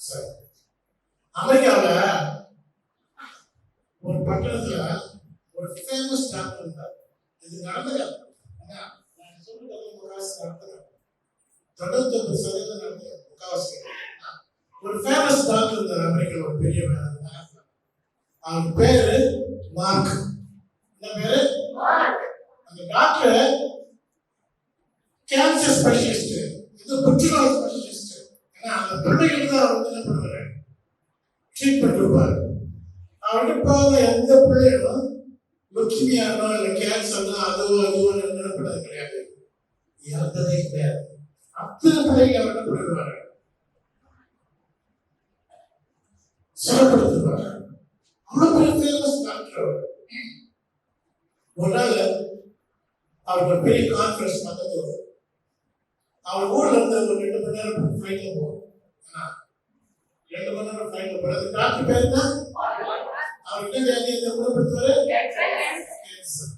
சரி, அமெரிக்காவில் ஒரு பட்டணத்துல ஒரு ஃபேமஸ் டாக்டர் இருந்தார். இது நடந்தது. நான் சொல்றது முக்காவாசி நடந்தது. 99% நடந்தது. முக்காவாசி ஒரு ஃபேமஸ் டாக்டர் இருந்தார் அமெரிக்காவில், ஒரு பெரிய அவருக்கு பேரு மார்க். என்ன பேரு? அந்த டாக்டர் கேன்சர் ஸ்பெஷலிஸ்ட், இது புற்றுநோய் ஸ்பெஷலிஸ்ட். ஏன்னா அந்த பிள்ளைகளுக்கு தான் அவர் என்ன பண்ணுவாரு, ட்ரீட்மெண்ட் கொடுப்பாரு. அவர்கிட்ட போக எந்த பிள்ளைகளும் லுக்கிமியானோ இல்லை கேன்சர்னோ அதுவோ நினைப்பது கிடையாது, இறந்ததே கிடையாது. அத்தனை பிள்ளைங்க அவர் என்ன பண்ணிடுவாரு, சுகப்படுத்துவாரு. அவ்வளவு பெரிய ஃபேமஸ் டாக்டர் அவர். ஒரு நாள் அவருக்கு ஒரு பெரிய கான்ஃபரன்ஸ் பக்கத்துல, அவர் ஊர்ல இருந்து ஒரு 2 மணி நேரம் ஃபிளைட்ல போவோம். 2 மணி நேரம் ஃபிளைட்ல போறது. டாக்டர் பேர் தான் அவர் என்ன வியாதியை குணப்படுத்துவாரு, கேன்சர்.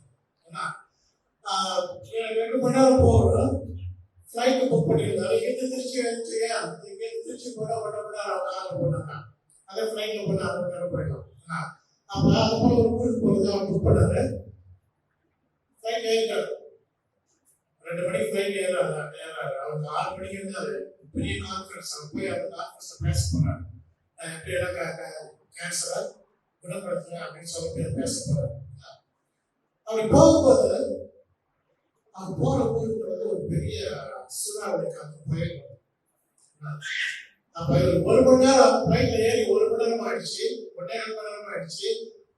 2 மணி நேரம் போகிறோம். ஃபிளைட் புக் பண்ணியிருந்தாரு. இங்கிருந்து திருச்சி வந்துச்சியா, இங்கிருந்து திருச்சி போனா 1 மணி நேரம் காரில் போனாங்க. அதே ஃபிளைட்ல போனா 1 மணி நேரம் போயிடும். அப்ப அது போல ஒரு ஊருக்கு போறது அவர் புக் பண்ணாரு. ஃபிளைட் ஏறிட்டாரு. 2 மணிக்கு ஃபிளைட் ஏறாரு. அவருக்கு 6 மணிக்கு இருந்தாரு. பெரிய கான்ஃபரன்ஸ். அவர் போய் அந்த கான்ஃபரன்ஸ்ல பேச போறாரு. எப்படி எல்லாம் கேன்சரை குணப்படுத்துறேன் அப்படின்னு சொல்லி பேச போறாரு. அப்படி போகும்போது அவர் போற ஊருக்கு வந்து ஒரு பெரிய சூறாவளி காத்து புயல். அப்ப 1 மணி நேரம் ஃபிளைட்ல ஏறி 1 மணி நேரம் ஆயிடுச்சு, 1.5 மணி நேரம் ஆயிடுச்சு.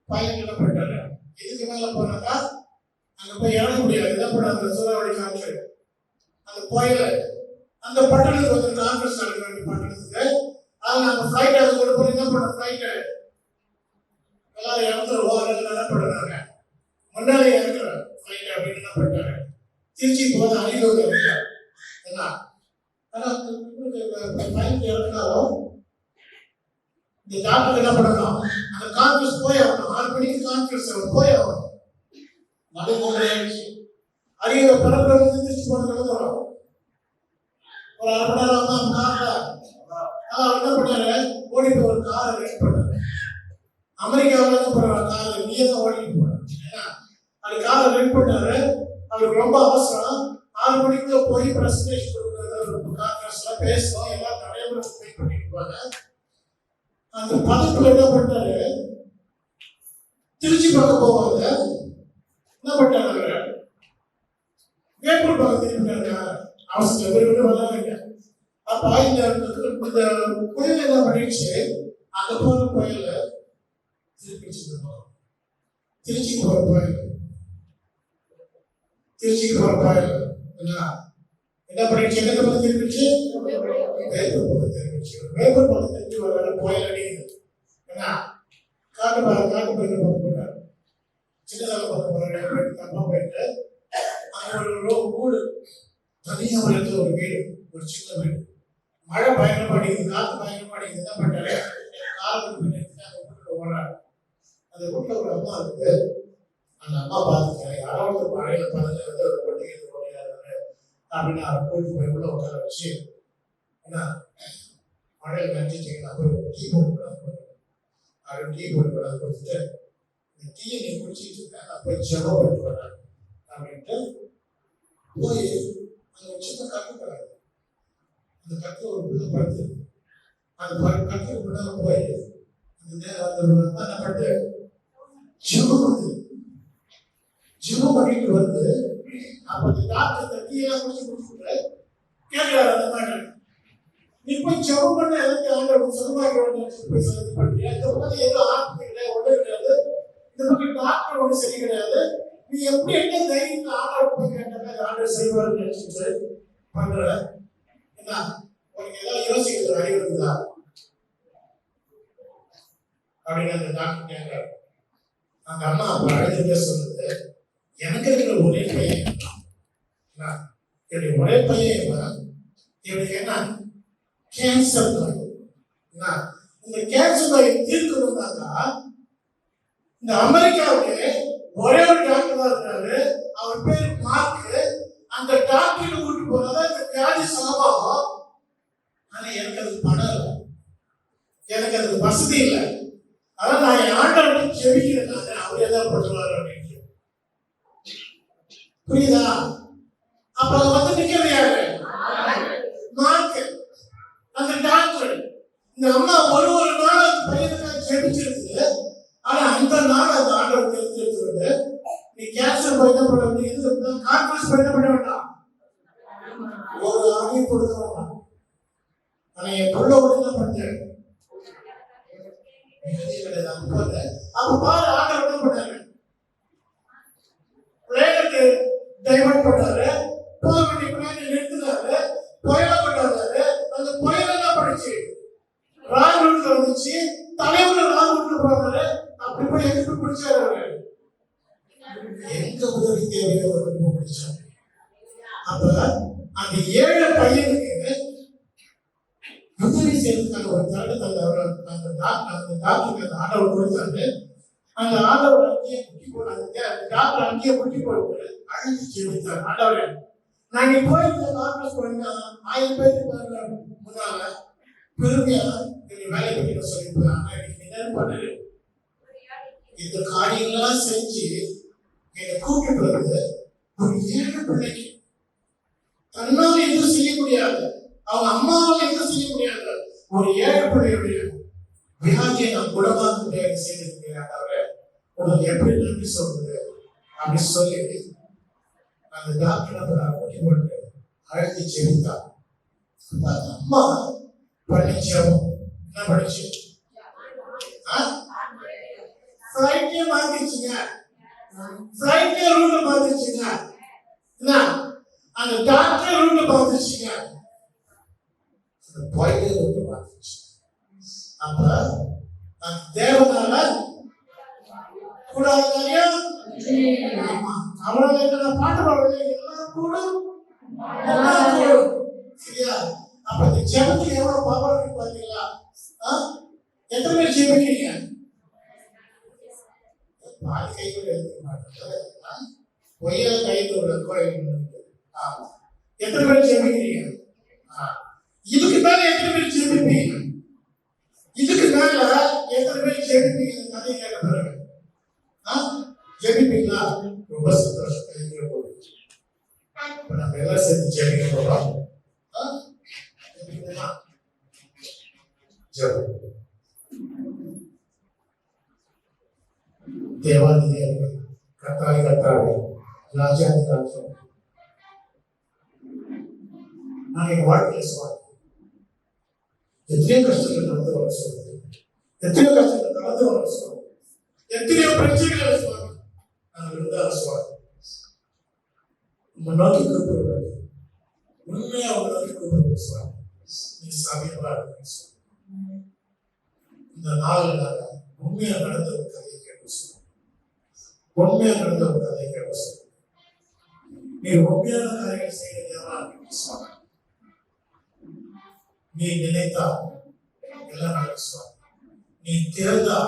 பையன் என்ன பண்ணிட்டாரு, இதுக்கு மேல போனாக்கா அங்க போய் இறங்க முடியாது. என்ன பண்ணாங்க, சூறாவளி காற்று அந்த புயல் அந்த பட்டணத்துக்கு வந்து கான்ஃபரன்ஸ் நடக்க வேண்டிய பட்டணத்துக்கு அது நம்ம ஃபிளைட் அது கொண்டு போய் என்ன பண்ண, ஃபிளைட் எல்லாரும் இறந்துருவோம் என்ன பண்ணுறாங்க, முன்னாலே இறங்குற ஃபிளைட் அப்படின்னு என்ன பண்ணிட்டாரு, திருச்சி போது அணிலூர் இறங்குறாரு. என்ன ஆனால் ஃபிளைட் இறங்கினாலும் இந்த டாக்டர் என்ன பண்ணணும், அந்த கான்ஃபரன்ஸ் போய் ஆகணும். 6 மணிக்கு கான்ஃபரன்ஸ் அவர் போய் ஆகணும். மழை ஆயிடுச்சு. அரியல பரப்புல திருச்சி போன எழுதுறோம். ஒரு 1/2 மணி நேரம் தான் கார்ல. அவர் என்ன பண்ணாரு, ஓடி போய் ஒரு காரை ரெஸ்ட் பண்ணாரு. அமெரிக்காவில் என்ன பண்ணுறாரு, காரை நீயே தான் ஓடிட்டு போனாரு. அது காரை ரெண்ட் பண்ணாரு. அவருக்கு ரொம்ப அவசரம். 6 மணிக்குள்ள போய் பிரசன்டேஷன் கான்ஃபரன்ஸ்ல பேசணும். எல்லாம் நடைமுறை வெயிட் பண்ணிட்டு இருப்பாங்க. அந்த பதத்துல என்ன பண்ணாரு, திருச்சி பக்கம் போவாங்க. என்ன பண்ணாரு, வேப்பூர் பக்கம் திரும்பினாங்க. அவசரம் விரும்பி வந்தாங்க. அப்ப இந்த புயல் என்ன பண்ணிடுச்சு, அங்க போற புயல் திருப்பிச்சு. திருச்சிக்கு போற புயல், திருச்சிக்கு போற புயல் என்ன பண்ணிடுச்சு, எந்த பக்கம் திருப்பிச்சு, வேப்பூர் பக்கம் திரும்பிச்சு. வேப்பூர் பக்கம் திரும்பி வர புயல் அடிக்குது. ஏன்னா காட்டு பக்கம் போயிட்டாரு. சின்னதாக பக்கம் தப்பா போயிட்டு அங்க ஒரு வீடு, தனியா ஒரு இடத்துல ஒரு வீடு, ஒரு சின்ன வீடு. மழை பயங்கரமா அடிக்குது, காத்து பயங்கரமா அடிக்குது. என்ன பண்ணாரு, காலுக்கு பின்னாடி அந்த வீட்டுல ஓடுறாரு. அந்த வீட்டுல ஒரு அம்மா இருக்கு. அந்த அம்மா பார்த்துட்டாங்க, யாரோ ஒரு மழையில பார்த்து ஒரு ஒட்டிக்கிறது ஓடியாரு அப்படின்னு அவரை கூட்டிட்டு போய் உள்ள உட்கார வச்சு, ஏன்னா மழையில நினைச்சிட்டீங்கன்னா போய் டீ போட்டு விடாது, அவரு டீ போட்டு விடாது கொடுத்துட்டு, இந்த டீயை நீ குடிச்சிட்டு இருக்க, நான் போய் ஜெபம் பண்ணிட்டு வரேன் அப்படின்ட்டு போய் அந்த சின்ன கட்டுக்கிறாரு. அந்த கட்டு ஒரு பிள்ளை படுத்து, அந்த கட்டுக்கு பிள்ளை போய் என்ன பண்ணு, ஜெபம் பண்ணிட்டு வந்து, அப்ப அந்த டாக்டர் இந்த டீயெல்லாம் குடிச்சுட்டு கேட்கிறாரு அந்த மாதிரி, நீ போய் ஜெபம் பண்ண எதுக்கு ஆண்டவர் சுகமாக்க போய் சொல்லி பண்றியா? இந்த பக்கம் எதுவும் ஆத்ம கிடையாது, ஒண்ணு கிடையாது. இந்த பக்கம் டாக்டர் ஒண்ணு சரி கிடையாது. நீ எப்படி என்ன தைரியத்துல ஆண்டவர் போய் கேட்டாங்க, ஆண்டவர் செய்வாருன்னு நினைச்சிட்டு பண்ற. என்ன உனக்கு ஏதாவது யோசிக்கிறது அறிவு இருக்குதா அப்படின்னு அந்த டாக்டர் கேட்கிறாரு. அந்த அம்மா அப்ப அழுதுட்டே சொல்லுது, எனக்கு இருக்கிற ஒரே பையன், என்னுடைய ஒரே பையன் இவனுக்கு என்ன கேன்சர் நோய். இந்த கேன்சர் நோயை தீர்க்கணும்னாக்கா இந்த அமெரிக்காவுக்கு ஒரே ஒரு டாக்டர் தான் இருக்காரு. அவர் பேரு மார்க்கு. அந்த டாக்டர் கூட்டு போனதான் இந்த வியாதி சமமாகும். ஆனா எனக்கு அது பணம் இல்லை. எனக்கு அதுக்கு வசதி இல்லை. அதான் நான் என் ஆண்டவரை ஜெபிக்கிறேன், அவர் ஏதாவது பண்ணுவாரு அப்படின்னு. புரியுதா? அப்ப அது வந்து நிக்கிறது யாரு? மார்க், அந்த டாக்டர். இந்த அம்மா ஒரு நாள் அந்த பையனுக்காக ஜெபிச்சிருக்கு. ஆனா அந்த நாள் அந்த ஆண்டவர் தெரிஞ்சிருக்கிறது, நீ கேன்சர் போய் என்ன பண்ண வேண்டியது, கான்ஃபரன்ஸ் போய் என்ன பண்ண வேண்டாம், ஒரு ஆணை கொடுக்க வேண்டாம். ஆனா என் பிள்ளை என்ன பண்ணேன், அப்ப பாரு ஆண்டவர் என்ன பண்ணாரு, பிளேனுக்கு டைவர்ட் பண்ணாரு, போக வேண்டிய பிளேனை நிறுத்தினாரு, புயல கொண்டாரு. அந்த புயல் என்ன பண்ணுச்சு, ராங் ரூட்ல வந்துச்சு, தலைவர் ராங் ரூட்ல போறாரு. அப்படி போய் எங்க பிடிச்சாரு அவரு, எங்க உதவி தேவையோ பிடிச்சாரு. அப்ப அந்த 7 பையனுக்கு உதவி செய்யறதுக்கான ஒரு தருணத்தை அந்த டாக்டருக்கு அந்த ஆண்டவர் கொடுத்தாரு. அந்த ஆண்டவர் அங்கேயே குட்டி போனாங்க, அந்த டாக்டர் அங்கேயே குட்டி போட்டு அழைச்சி ஜெபித்தார். ஆண்டவரே, நான் நீ போயிருந்த கான்ஃபரன்ஸ் போனீங்கன்னா 1000 பேருக்கு முன்னால பெருமையா நீங்க வேலை பற்றி சொல்லியிருப்பேன். ஆனா இன்னைக்கு என்ன பண்ணு, இந்த காரியங்கள்லாம் செஞ்சு என்னை கூப்பிட்டு வந்து ஒரு 7 பிள்ளைக்கு தன்னால் எதுவும் செய்ய முடியாது, அவங்க அம்மாவால் எதுவும் செய்ய முடியாது, ஒரு 7 பிள்ளையுடைய வியாதியை நான் குணமாக முடியாது செய்திருக்கிறேன். அவரை உங்களுக்கு எப்படி நன்றி சொல்றது அப்படின்னு சொல்லி அந்த டாக்டர் போட்டு அழைத்து செவித்தார். அந்த அம்மா படிச்சோம் என்ன படிச்சு ஃப்ளைட்டே மாத்திருச்சுங்க, ஃப்ளைட்டே ரூட் மாத்திருச்சுங்க, அந்த டாக்டர் ரூட் மாத்திருச்சுங்க, போயிட்டே ரூட் மாத்திருச்சு. அப்ப அந்த தேவனால கூடாத காரியம் அவரோட பாட்டு பாடுறது எல்லாம் கூடும், எல்லாம் கூடும். சரியா? அப்ப இந்த ஜெபத்துக்கு எவ்வளவு பவர் இருக்கு பாத்தீங்களா? எத்தனை பேர் ஜெபிக்கிறீங்க? கைகள் எழுத மாட்டேன், பொய்யா கையில் கோயில். எத்தனை பேர் ஜெபிக்கிறீங்க? இதுக்கு மேல எத்தனை பேர் ஜெபிப்பீங்க? இதுக்கு மேல எத்தனை பேர் ஜெபிப்பீங்க? இந்த கதையை கேட்க பிறகு ஜெபிப்பீங்களா? ரொம்ப சந்தோஷம். இப்ப நம்ம எல்லாம் சேர்ந்து ஜெபிக்க போறோம். தேவாதி தேவன், கர்த்தாதி கர்த்தாவே, ராஜாதி ராஜா, நான் என் வாழ்க்கையில சொல்றேன், எத்தனையோ கஷ்டங்கள் நடந்து வர சொல்றேன், எத்தனையோ கஷ்டங்கள் நடந்து வர சொல்றேன், எத்தனையோ பிரச்சனைகளை சொல்றேன், நான் இருந்தாலும் சொல்றேன். உங்க நோக்கி கூப்பிடுறது உண்மையா உங்க நோக்கி கூப்பிடுறது சொல்றேன். நீ சமயமா இருக்கு சொல்றேன். இந்த நாளில் நாங்கள் உண்மையா நடந்த ஒரு கதையை கேட்டு சொல்றேன், உண்மையா நடந்த ஒரு கதையை கேட்டு சொல்றேன். நீ உண்மையான காரியங்கள் செய்யறதா சொல்றேன். நீ நினைத்தா எல்லாம் நடக்கும். நீ திறந்தா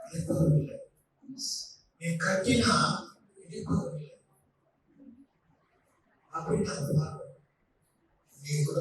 இடிப்பதில்லை, நீ கட்டினா இடிப்பதில்லை. அப்படின்னு நீ கூட